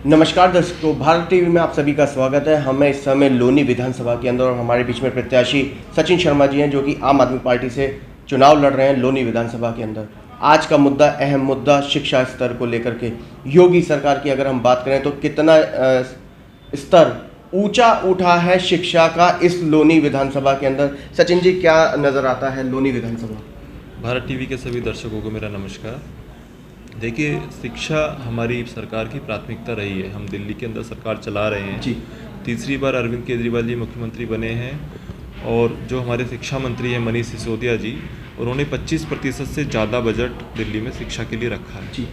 नमस्कार दर्शकों, भारत टीवी में आप सभी का स्वागत है। हमें इस समय लोनी विधानसभा के अंदर और हमारे बीच में प्रत्याशी सचिन शर्मा जी हैं, जो कि आम आदमी पार्टी से चुनाव लड़ रहे हैं लोनी विधानसभा के अंदर। आज का मुद्दा, अहम मुद्दा, शिक्षा स्तर को लेकर के योगी सरकार की अगर हम बात करें तो कितना स्तर ऊंचा उठा है शिक्षा का इस लोनी विधानसभा के अंदर। सचिन जी, क्या नज़र आता है लोनी विधानसभा? भारत टीवी के सभी दर्शकों को मेरा नमस्कार। देखिए, शिक्षा हमारी सरकार की प्राथमिकता रही है। हम दिल्ली के अंदर सरकार चला रहे हैं जी। तीसरी बार अरविंद केजरीवाल जी मुख्यमंत्री बने हैं और जो हमारे शिक्षा मंत्री हैं मनीष सिसोदिया जी, उन्होंने 25% से ज़्यादा बजट दिल्ली में शिक्षा के लिए रखा है। जी।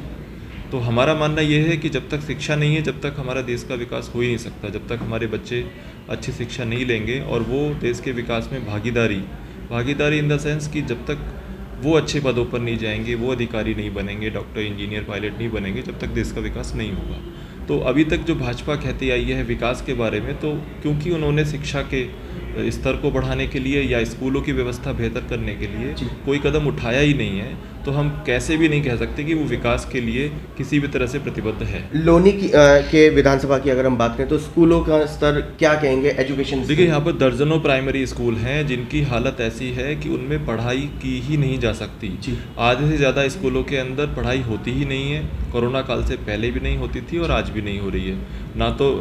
तो हमारा मानना ये है कि जब तक शिक्षा नहीं है, जब तक हमारा देश का विकास हो ही नहीं सकता। जब तक हमारे बच्चे अच्छी शिक्षा नहीं लेंगे और वो देश के विकास में भागीदारी इन द सेंस कि जब तक वो अच्छे पदों पर नहीं जाएंगे, वो अधिकारी नहीं बनेंगे, डॉक्टर, इंजीनियर, पायलट नहीं बनेंगे, जब तक देश का विकास नहीं होगा। तो अभी तक जो भाजपा कहती आई है विकास के बारे में, तो क्योंकि उन्होंने शिक्षा के स्तर को बढ़ाने के लिए या स्कूलों की व्यवस्था बेहतर करने के लिए कोई कदम उठाया ही नहीं है, तो हम कैसे भी नहीं कह सकते कि वो विकास के लिए किसी भी तरह से प्रतिबद्ध है। लोनी के विधानसभा की अगर हम बात करें तो स्कूलों का स्तर क्या कहेंगे, एजुकेशन? देखिए, यहाँ पर दर्जनों प्राइमरी स्कूल हैं जिनकी हालत ऐसी है कि उनमें पढ़ाई की ही नहीं जा सकती। आधे से ज़्यादा स्कूलों के अंदर पढ़ाई होती ही नहीं है। कोरोना काल से पहले भी नहीं होती थी और आज भी नहीं हो रही है। ना तो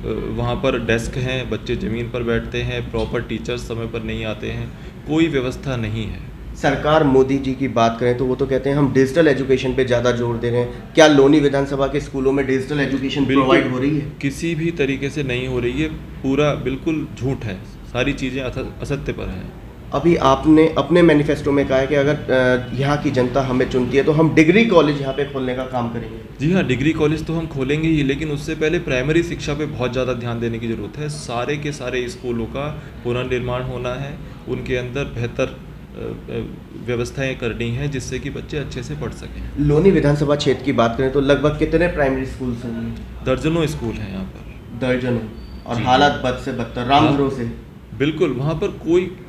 वहाँ पर डेस्क हैं, बच्चे ज़मीन पर बैठते हैं, प्रॉपर टीचर्स समय पर नहीं आते हैं, कोई व्यवस्था नहीं है। सरकार मोदी जी की बात करें तो वो तो कहते हैं हम डिजिटल एजुकेशन पे ज़्यादा जोर दे रहे हैं। क्या लोनी विधानसभा के स्कूलों में डिजिटल एजुकेशन प्रोवाइड हो रही है? किसी भी तरीके से नहीं हो रही है। पूरा बिल्कुल झूठ है, सारी चीज़ें असत्य पर हैं। अभी आपने अपने मैनिफेस्टो में कहा है कि अगर यहाँ की जनता हमें चुनती है तो हम डिग्री कॉलेज यहाँ पे खोलने का काम करेंगे। जी हाँ, डिग्री कॉलेज तो हम खोलेंगे ही, लेकिन उससे पहले प्राइमरी शिक्षा पे बहुत ज़्यादा ध्यान देने की ज़रूरत है। सारे के सारे स्कूलों का पुनर्निर्माण होना है, उनके अंदर बेहतर व्यवस्थाएं करनी हैं जिससे कि बच्चे अच्छे से पढ़ सकें। लोनी विधानसभा क्षेत्र की बात करें तो लगभग कितने प्राइमरी स्कूल हैं? दर्जनों स्कूल हैं यहाँ पर। दर्जनों। और हालात बद से बदतर, राम भरोसे। बिल्कुल, वहाँ पर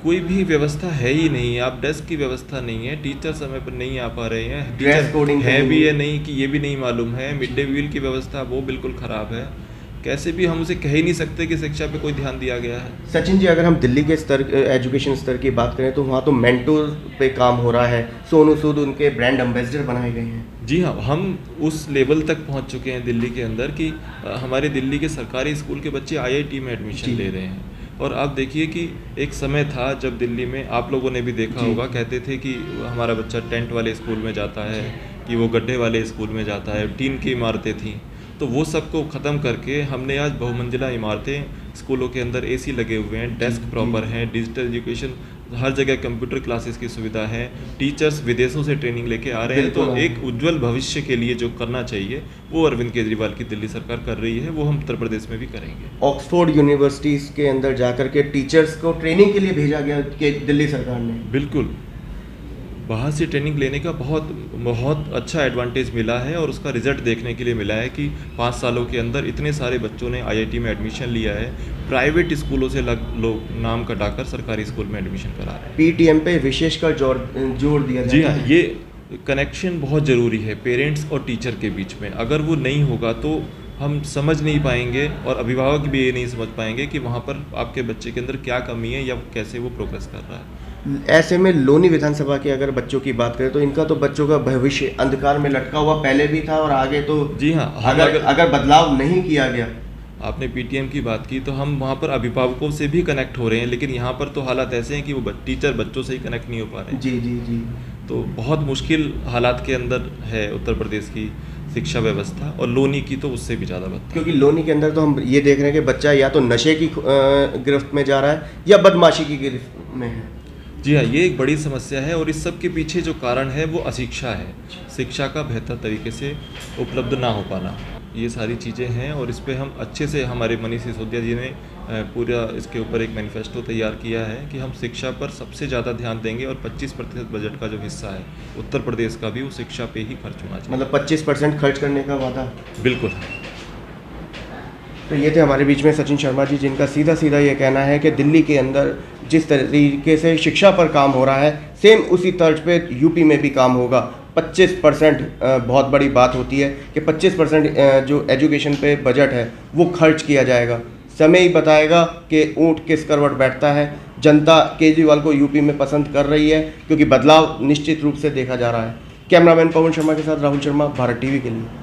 कोई भी व्यवस्था है ही नहीं। आप डेस्क की व्यवस्था नहीं है, टीचर समय पर नहीं आ पा रहे हैं, ड्रेस कोडिंग है भी या नहीं कि ये भी नहीं मालूम है। मिड डे मील की व्यवस्था वो बिल्कुल ख़राब है। कैसे भी हम उसे कह ही नहीं सकते कि शिक्षा पे कोई ध्यान दिया गया है। सचिन जी, अगर हम दिल्ली के स्तर एजुकेशन स्तर की बात करें तो वहाँ तो मेंटोर पे काम हो रहा है। सोनू सूद उनके ब्रांड एम्बेसडर बनाए गए हैं। जी हाँ, हम उस लेवल तक पहुँच चुके हैं दिल्ली के अंदर कि हमारे दिल्ली के सरकारी स्कूल के बच्चे IIT में एडमिशन ले रहे हैं। और आप देखिए कि एक समय था जब दिल्ली में, आप लोगों ने भी देखा होगा, कहते थे कि हमारा बच्चा टेंट वाले स्कूल में जाता है, कि वो गड्ढे वाले स्कूल में जाता है, टीन की इमारतें थीं। तो वो सबको ख़त्म करके हमने आज बहुमंजिला इमारतें, स्कूलों के अंदर AC लगे हुए हैं, डेस्क प्रॉपर हैं, डिजिटल एजुकेशन, हर जगह कंप्यूटर क्लासेस की सुविधा है, टीचर्स विदेशों से ट्रेनिंग लेके आ रहे हैं। तो एक उज्जवल भविष्य के लिए जो करना चाहिए वो अरविंद केजरीवाल की दिल्ली सरकार कर रही है, वो हम उत्तर प्रदेश में भी करेंगे। ऑक्सफोर्ड यूनिवर्सिटीज़ के अंदर जाकर के टीचर्स को ट्रेनिंग के लिए भेजा गया कि दिल्ली सरकार ने। बिल्कुल, बाहर से ट्रेनिंग लेने का बहुत अच्छा एडवांटेज मिला है और उसका रिजल्ट देखने के लिए मिला है कि 5 सालों के अंदर इतने सारे बच्चों ने IIT में एडमिशन लिया है। प्राइवेट स्कूलों से लोग नाम कटाकर सरकारी स्कूल में एडमिशन करा रहे हैं। PTM पे विशेषकर जोर दिया जाता है। जी हाँ, ये कनेक्शन बहुत ज़रूरी है पेरेंट्स और टीचर के बीच में। अगर वो नहीं होगा तो हम समझ नहीं पाएंगे और अभिभावक भी ये नहीं समझ पाएंगे कि वहाँ पर आपके बच्चे के अंदर क्या कमी है या कैसे वो प्रोग्रेस कर रहा है। ऐसे में लोनी विधानसभा की अगर बच्चों की बात करें तो इनका तो बच्चों का भविष्य अंधकार में लटका हुआ पहले भी था और आगे तो। जी हाँ, अगर बदलाव नहीं किया गया। आपने PTM की बात की तो हम वहाँ पर अभिभावकों से भी कनेक्ट हो रहे हैं, लेकिन यहाँ पर तो हालात ऐसे हैं कि वो टीचर बच्चों से ही कनेक्ट नहीं हो पा रहे हैं। जी। तो बहुत मुश्किल हालात के अंदर है उत्तर प्रदेश की शिक्षा व्यवस्था, और लोनी की तो उससे भी ज़्यादा बदतर। क्योंकि लोनी के अंदर तो हम ये देख रहे हैं कि बच्चा या तो नशे की गिरफ्त में जा रहा है या बदमाशी की गिरफ्त में है। जी हाँ, ये एक बड़ी समस्या है और इस सब के पीछे जो कारण है वो अशिक्षा है। शिक्षा का बेहतर तरीके से उपलब्ध ना हो पाना, ये सारी चीज़ें हैं। और इस पे हम अच्छे से, हमारे मनीष सिसोदिया जी ने पूरा इसके ऊपर एक मैनिफेस्टो तैयार किया है कि हम शिक्षा पर सबसे ज़्यादा ध्यान देंगे और 25% बजट का जो हिस्सा है उत्तर प्रदेश का भी वो शिक्षा पे ही खर्च होना चाहिए। मतलब 25% खर्च करने का वादा? बिल्कुल। तो ये थे हमारे बीच में सचिन शर्मा जी, जिनका सीधा सीधा ये कहना है कि दिल्ली के अंदर जिस तरीके से शिक्षा पर काम हो रहा है, सेम उसी तर्ज पे यूपी में भी काम होगा। 25% बहुत बड़ी बात होती है कि 25% जो एजुकेशन पे बजट है वो खर्च किया जाएगा। समय ही बताएगा कि ऊँट किस करवट बैठता है। जनता केजरीवाल को यूपी में पसंद कर रही है क्योंकि बदलाव निश्चित रूप से देखा जा रहा है। कैमरामैन पवन शर्मा के साथ राहुल शर्मा, भारत टीवी के लिए।